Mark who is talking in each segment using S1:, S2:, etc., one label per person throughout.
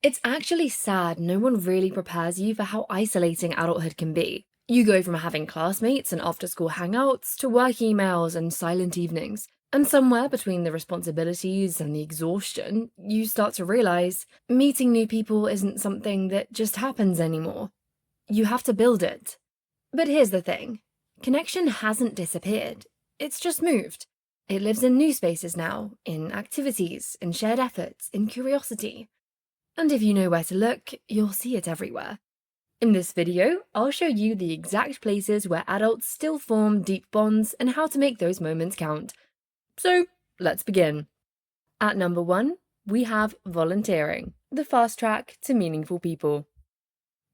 S1: It's actually sad no one really prepares you for how isolating adulthood can be. You go from having classmates and after school hangouts to work emails and silent evenings. And somewhere between the responsibilities and the exhaustion, you start to realize meeting new people isn't something that just happens anymore. You have to build it. But here's the thing, connection hasn't disappeared, it's just moved. It lives in new spaces now, in activities, in shared efforts, in curiosity. And if you know where to look, you'll see it everywhere. In this video, I'll show you the exact places where adults still form deep bonds and how to make those moments count. So, let's begin. At number 1, we have volunteering, the fast track to meaningful people.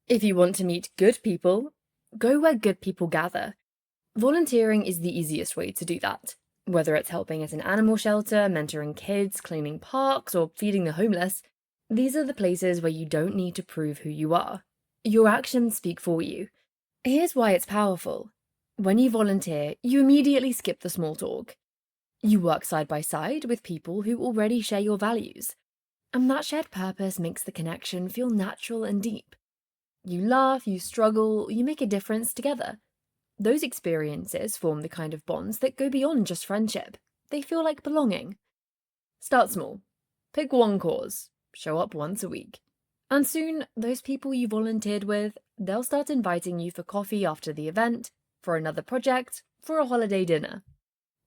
S1: If you want to meet good people, go where good people gather. Volunteering is the easiest way to do that. Whether it's helping at an animal shelter, mentoring kids, cleaning parks, or feeding the homeless, these are the places where you don't need to prove who you are. Your actions speak for you. Here's why it's powerful. When you volunteer, you immediately skip the small talk. You work side by side with people who already share your values, and that shared purpose makes the connection feel natural and deep. You laugh, you struggle, you make a difference together. Those experiences form the kind of bonds that go beyond just friendship. They feel like belonging. Start small. Pick one cause. Show up once a week. And soon, those people you volunteered with, they'll start inviting you for coffee after the event, for another project, for a holiday dinner.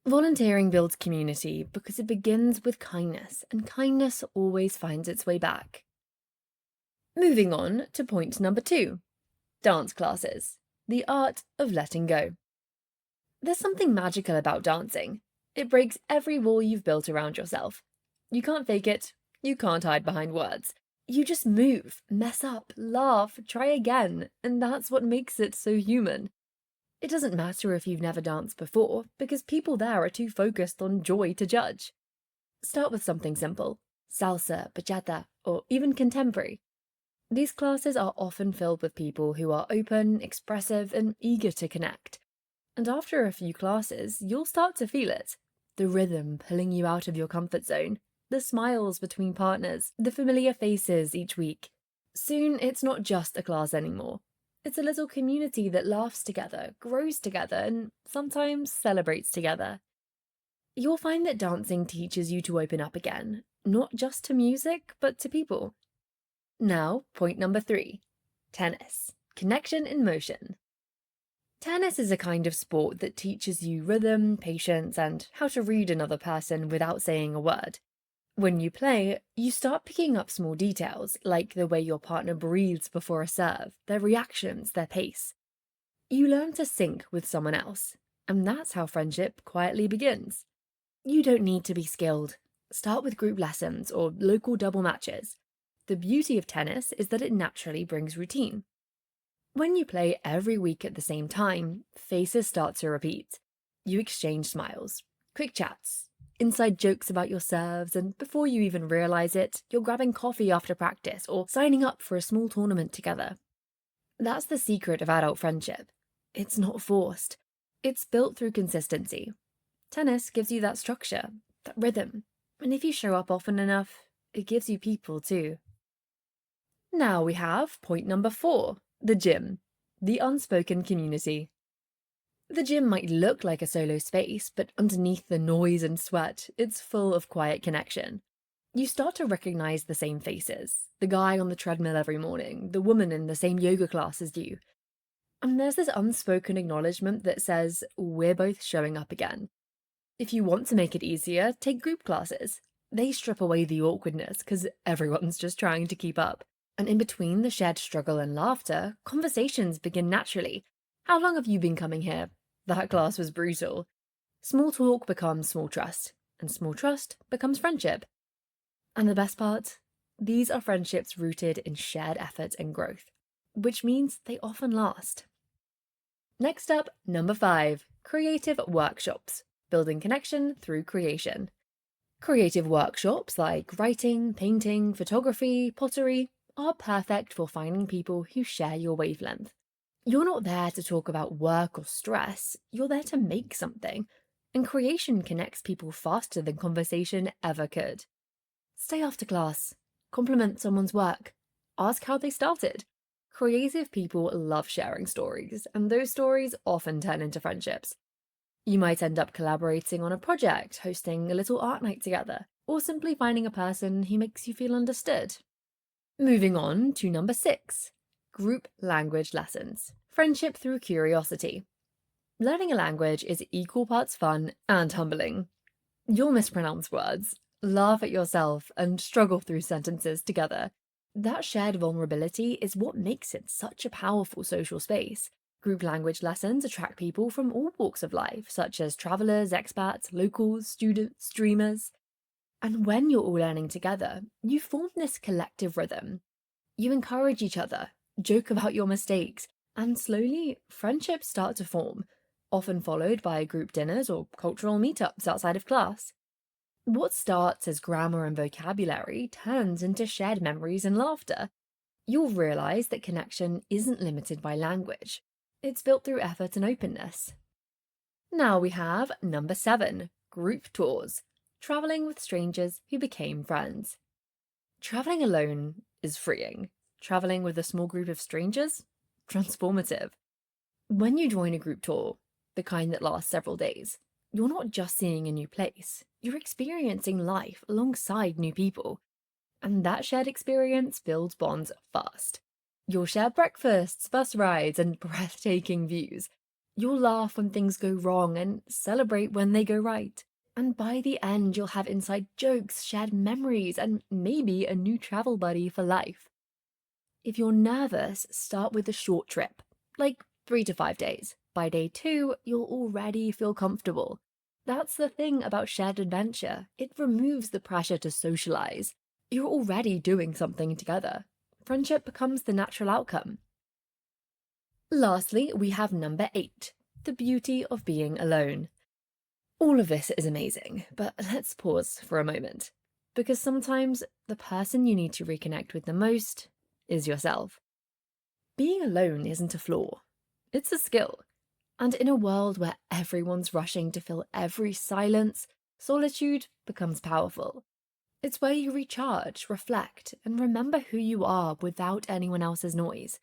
S1: Volunteering builds community because it begins with kindness, and kindness always finds its way back. Moving on to point number 2. Dance classes. The art of letting go. There's something magical about dancing. It breaks every wall you've built around yourself. You can't fake it. You can't hide behind words. You just move, mess up, laugh, try again, and that's what makes it so human. It doesn't matter if you've never danced before, because people there are too focused on joy to judge. Start with something simple: salsa, bachata, or even contemporary. These classes are often filled with people who are open, expressive, and eager to connect. And after a few classes, you'll start to feel it. The rhythm pulling you out of your comfort zone. The smiles between partners, the familiar faces each week. Soon, it's not just a class anymore. It's a little community that laughs together, grows together, and sometimes celebrates together. You'll find that dancing teaches you to open up again, not just to music, but to people. Now, point number 3. Tennis. Connection in motion. Tennis is a kind of sport that teaches you rhythm, patience, and how to read another person without saying a word. When you play, you start picking up small details, like the way your partner breathes before a serve, their reactions, their pace. You learn to sync with someone else, and that's how friendship quietly begins. You don't need to be skilled. Start with group lessons or local double matches. The beauty of tennis is that it naturally brings routine. When you play every week at the same time, faces start to repeat. You exchange smiles, quick chats, inside jokes about your serves, and before you even realize it, you're grabbing coffee after practice or signing up for a small tournament together. That's the secret of adult friendship. It's not forced. It's built through consistency. Tennis gives you that structure, that rhythm, and if you show up often enough, it gives you people too. Now we have point number 4, the gym, the unspoken community. The gym might look like a solo space, but underneath the noise and sweat, it's full of quiet connection. You start to recognize the same faces, the guy on the treadmill every morning, the woman in the same yoga class as you. And there's this unspoken acknowledgement that says, we're both showing up again. If you want to make it easier, take group classes. They strip away the awkwardness because everyone's just trying to keep up. And in between the shared struggle and laughter, conversations begin naturally. How long have you been coming here? That class was brutal. Small talk becomes small trust, and small trust becomes friendship. And the best part? These are friendships rooted in shared effort and growth, which means they often last. Next up, number 5, creative workshops, building connection through creation. Creative workshops like writing, painting, photography, pottery are perfect for finding people who share your wavelength. You're not there to talk about work or stress, you're there to make something, and creation connects people faster than conversation ever could. Stay after class, Compliment someone's work. Ask how they started. Creative people love sharing stories, and those stories often turn into friendships. You might end up collaborating on a project, hosting a little art night together, or simply finding a person who makes you feel understood. Moving on to number 6, group language lessons. Friendship through curiosity. Learning a language is equal parts fun and humbling. You'll mispronounce words, laugh at yourself, and struggle through sentences together. That shared vulnerability is what makes it such a powerful social space. Group language lessons attract people from all walks of life, such as travelers, expats, locals, students, dreamers. And when you're all learning together, you form this collective rhythm. You encourage each other, joke about your mistakes, and slowly, friendships start to form, often followed by group dinners or cultural meetups outside of class. What starts as grammar and vocabulary turns into shared memories and laughter. You'll realize that connection isn't limited by language. It's built through effort and openness. Now we have number 7, group tours. Traveling with strangers who became friends. Traveling alone is freeing. Traveling with a small group of strangers? Transformative. When you join a group tour, the kind that lasts several days, you're not just seeing a new place, you're experiencing life alongside new people. And that shared experience builds bonds fast. You'll share breakfasts, bus rides, and breathtaking views. You'll laugh when things go wrong and celebrate when they go right. And by the end, you'll have inside jokes, shared memories, and maybe a new travel buddy for life. If you're nervous, start with a short trip, like 3 to 5 days. By day 2, you'll already feel comfortable. That's the thing about shared adventure. It removes the pressure to socialize. You're already doing something together. Friendship becomes the natural outcome. Lastly, we have number 8, the beauty of being alone. All of this is amazing, but let's pause for a moment. Because sometimes the person you need to reconnect with the most is yourself. Being alone isn't a flaw, it's a skill. And in a world where everyone's rushing to fill every silence, solitude becomes powerful. It's where you recharge, reflect, and remember who you are without anyone else's noise.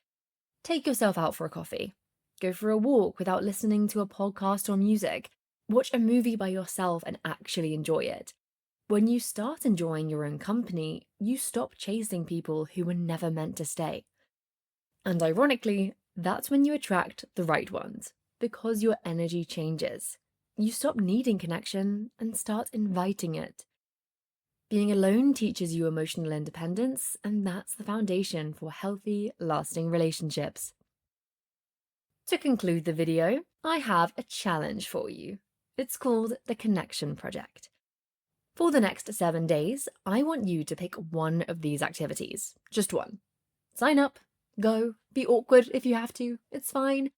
S1: Take yourself out for a coffee. Go for a walk without listening to a podcast or music. Watch a movie by yourself and actually enjoy it. When you start enjoying your own company, you stop chasing people who were never meant to stay. And ironically, that's when you attract the right ones, because your energy changes. You stop needing connection and start inviting it. Being alone teaches you emotional independence, and that's the foundation for healthy, lasting relationships. To conclude the video, I have a challenge for you. It's called the Connection Project. For the next 7 days, I want you to pick one of these activities. Just one. Sign up, go, be awkward if you have to, it's fine.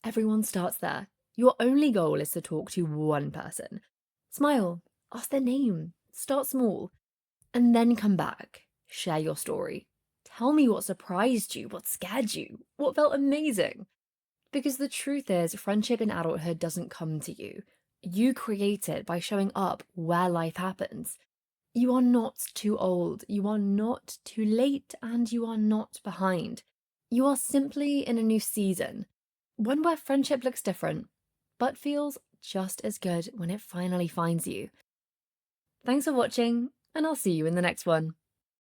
S1: Everyone starts there. Your only goal is to talk to one person. Smile, ask their name, start small, and then come back. Share your story. Tell me what surprised you, what scared you, what felt amazing. Because the truth is, friendship in adulthood doesn't come to you. You create it by showing up where life happens. You are not too old, you are not too late, and you are not behind. You are simply in a new season, one where friendship looks different, but feels just as good when it finally finds you. Thanks for watching, and I'll see you in the next one.